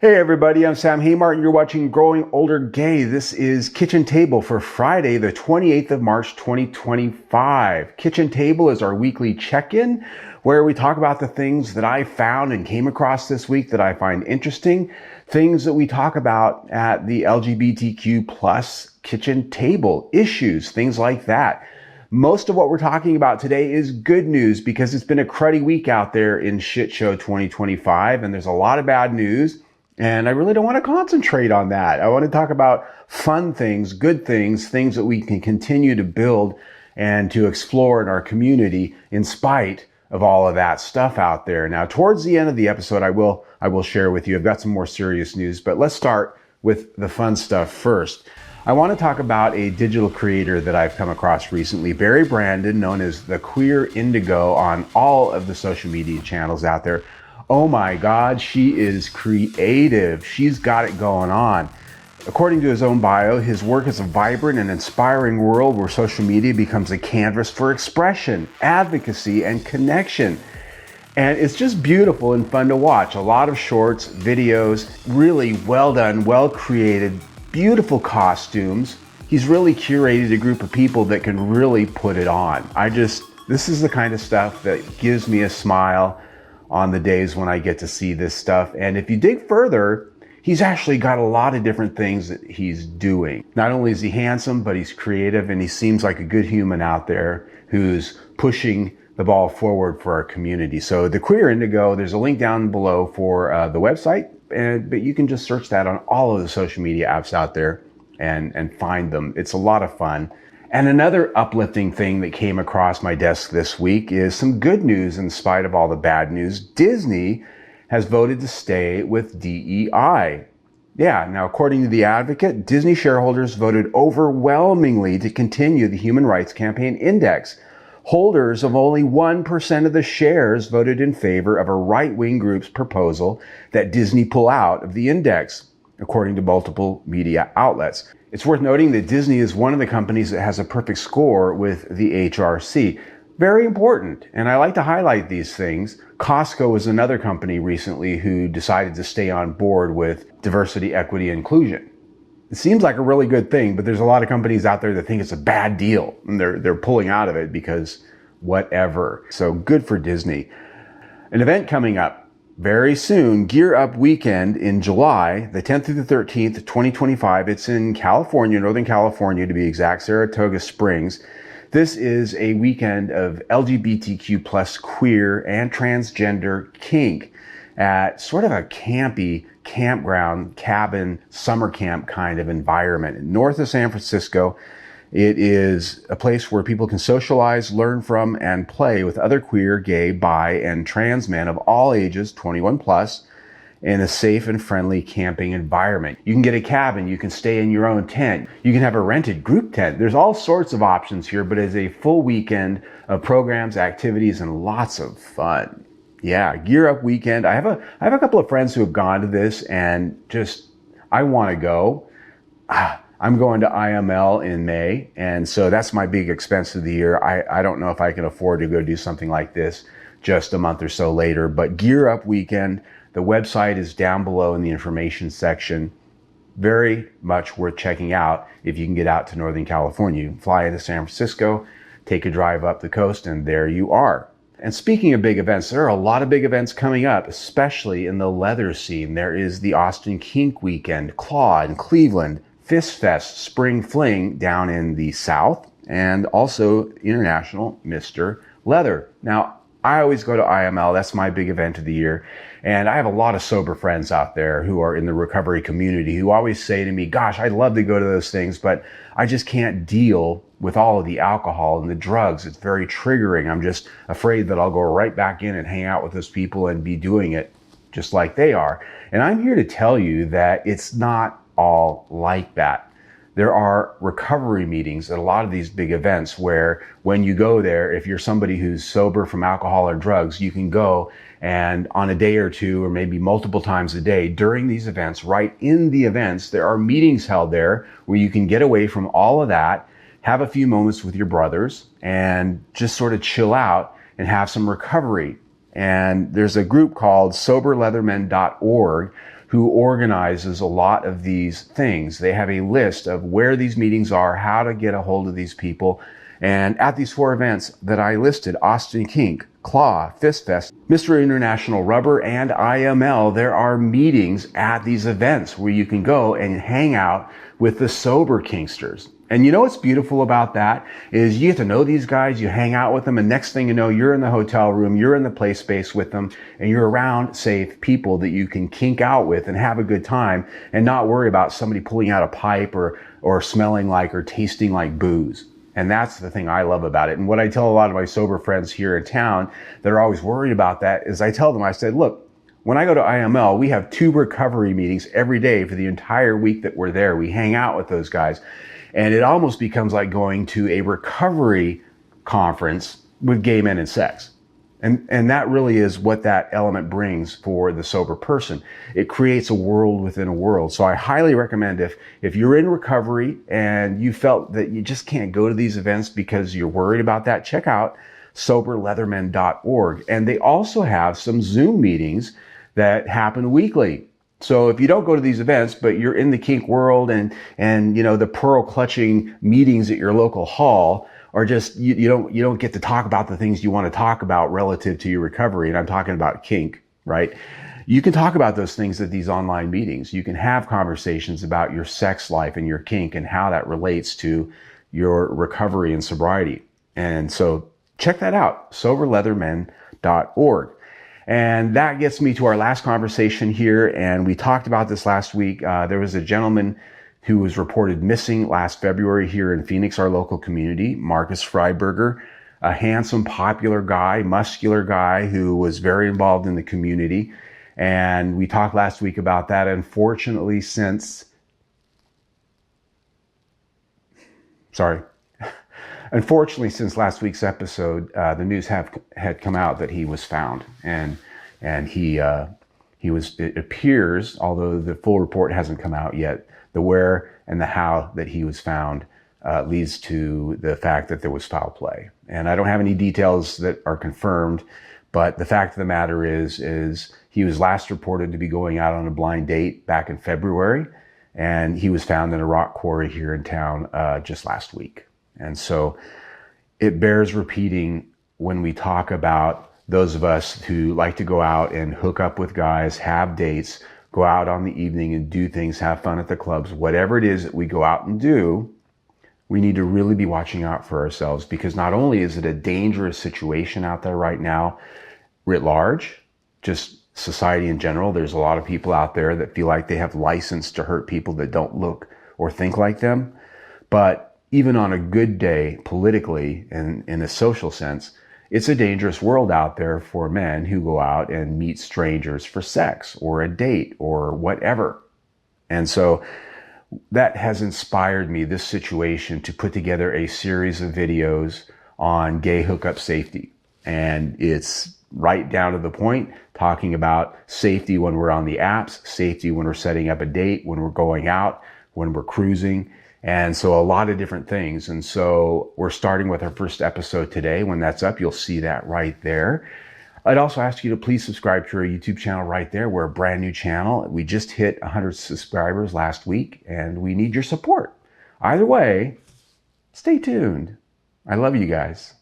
Hey everybody, I'm Sam Haymart and you're watching Growing Older Gay. This is Kitchen Table for Friday, the 28th of March, 2025. Kitchen Table is our weekly check-in where we talk about the things that I found and came across this week that I find interesting, things that we talk about at the LGBTQ plus kitchen table, issues, things like that. Most of what we're talking about today is good news because it's been a cruddy week out there in Shit Show 2025 and there's a lot of bad news. And I really don't want to concentrate on that. I want to talk about fun things, good things, things that we can continue to build and to explore in our community in spite of all of that stuff out there. Now, towards the end of the episode, I will share with you. I've got some more serious news, but let's start with the fun stuff first. I want to talk about a digital creator that I've come across recently, Barry Brandon, known as the queerindigo on all of the social media channels out there. Oh my God, she is creative. She's got it going on. According to his own bio, his work is a vibrant and inspiring world where social media becomes a canvas for expression, advocacy, and connection. And it's just beautiful and fun to watch. A lot of shorts, videos, really well done, well created, beautiful costumes. He's really curated a group of people that can really put it on. This is the kind of stuff that gives me a smile on the days when I get to see this stuff. And if you dig further, he's actually got a lot of different things that he's doing. Not only is he handsome, but he's creative and he seems like a good human out there who's pushing the ball forward for our community. So the queerindigo, there's a link down below for the website, but you can just search that on all of the social media apps out there and find them. It's a lot of fun. And another uplifting thing that came across my desk this week is some good news in spite of all the bad news. Disney has voted to stay with DEI. Yeah, now according to The Advocate, Disney shareholders voted overwhelmingly to continue the Human Rights Campaign Index. Holders of only 1% of the shares voted in favor of a right-wing group's proposal that Disney pull out of the index, according to multiple media outlets. It's worth noting that Disney is one of the companies that has a perfect score with the HRC. Very important, and I like to highlight these things. Costco is another company recently who decided to stay on board with diversity, equity, and inclusion. It seems like a really good thing, but there's a lot of companies out there that think it's a bad deal, and they're pulling out of it because whatever. So good for Disney. An event coming up very soon, Gear Up Weekend in July, the 10th through the 13th, 2025. It's in California, Northern California to be exact, Saratoga Springs. This is a weekend of LGBTQ plus queer and transgender kink at sort of a campy campground, cabin, summer camp kind of environment. North of San Francisco, it is a place where people can socialize, learn from, and play with other queer, gay, bi, and trans men of all ages, 21 plus, in a safe and friendly camping environment. You can get a cabin, you can stay in your own tent, you can have a rented group tent. There's all sorts of options here, but it's a full weekend of programs, activities, and lots of fun. Yeah, Gear Up Weekend. I have a couple of friends who have gone to this and I want to go. I'm going to IML in May, and so that's my big expense of the year. I don't know if I can afford to go do something like this just a month or so later, but Gear Up Weekend, the website is down below in the information section. Very much worth checking out if you can get out to Northern California. You can fly into San Francisco, take a drive up the coast, and there you are. And speaking of big events, there are a lot of big events coming up, especially in the leather scene. There is the Austin Kink Weekend, Claw in Cleveland, Fist Fest, Spring Fling down in the South, and also International Mr. Leather. Now, I always go to IML. That's my big event of the year. And I have a lot of sober friends out there who are in the recovery community who always say to me, gosh, I'd love to go to those things, but I just can't deal with all of the alcohol and the drugs. It's very triggering. I'm just afraid that I'll go right back in and hang out with those people and be doing it just like they are. And I'm here to tell you that it's not all like that. There are recovery meetings at a lot of these big events where when you go there, if you're somebody who's sober from alcohol or drugs, you can go and on a day or two or maybe multiple times a day during these events, right in the events, there are meetings held there where you can get away from all of that, have a few moments with your brothers and just sort of chill out and have some recovery. And there's a group called soberleathermen.org who organizes a lot of these things. They have a list of where these meetings are, how to get a hold of these people. And at these 4 events that I listed, Austin Kink, Claw, Fist Fest, Mr. International Rubber, and IML, there are meetings at these events where you can go and hang out with the sober kinksters. And you know what's beautiful about that is you get to know these guys, you hang out with them, and next thing you know, you're in the hotel room, you're in the play space with them, and you're around safe people that you can kink out with and have a good time and not worry about somebody pulling out a pipe or smelling like or tasting like booze. And that's the thing I love about it. And what I tell a lot of my sober friends here in town that are always worried about that is I tell them, I said, look, when I go to IML, we have 2 recovery meetings every day for the entire week that we're there. We hang out with those guys. And it almost becomes like going to a recovery conference with gay men and sex. And that really is what that element brings for the sober person. It creates a world within a world. So I highly recommend if you're in recovery and you felt that you just can't go to these events because you're worried about that, check out soberleathermen.org. And they also have some Zoom meetings that happen weekly. So if you don't go to these events, but you're in the kink world and you know, the pearl clutching meetings at your local hall, or just you don't get to talk about the things you want to talk about relative to your recovery, and I'm talking about kink, right? You can talk about those things at these online meetings. You can have conversations about your sex life and your kink and how that relates to your recovery and sobriety. And so check that out, soberleathermen.org. And that gets me to our last conversation here. And we talked about this last week. There was a gentleman who was reported missing last February here in Phoenix, our local community, Marcus Freiberger, a handsome, popular guy, muscular guy who was very involved in the community. And we talked last week about that. Unfortunately, since last week's episode, the news had come out that he was found, and he was. It appears, although the full report hasn't come out yet, the where and the how that he was found leads to the fact that there was foul play. And I don't have any details that are confirmed, but the fact of the matter is he was last reported to be going out on a blind date back in February, and he was found in a rock quarry here in town just last week. And so it bears repeating when we talk about those of us who like to go out and hook up with guys, have dates, go out on the evening and do things, have fun at the clubs, whatever it is that we go out and do, we need to really be watching out for ourselves, because not only is it a dangerous situation out there right now, writ large, just society in general, there's a lot of people out there that feel like they have license to hurt people that don't look or think like them. But even on a good day, politically and in a social sense, it's a dangerous world out there for men who go out and meet strangers for sex or a date or whatever. And so that has inspired me, this situation, to put together a series of videos on gay hookup safety. And it's right down to the point, talking about safety when we're on the apps, safety when we're setting up a date, when we're going out, when we're cruising. And so a lot of different things. And so we're starting with our first episode today. When that's up, you'll see that right there. I'd also ask you to please subscribe to our YouTube channel right there. We're a brand new channel. We just hit 100 subscribers last week, and we need your support. Either way, stay tuned. I love you guys.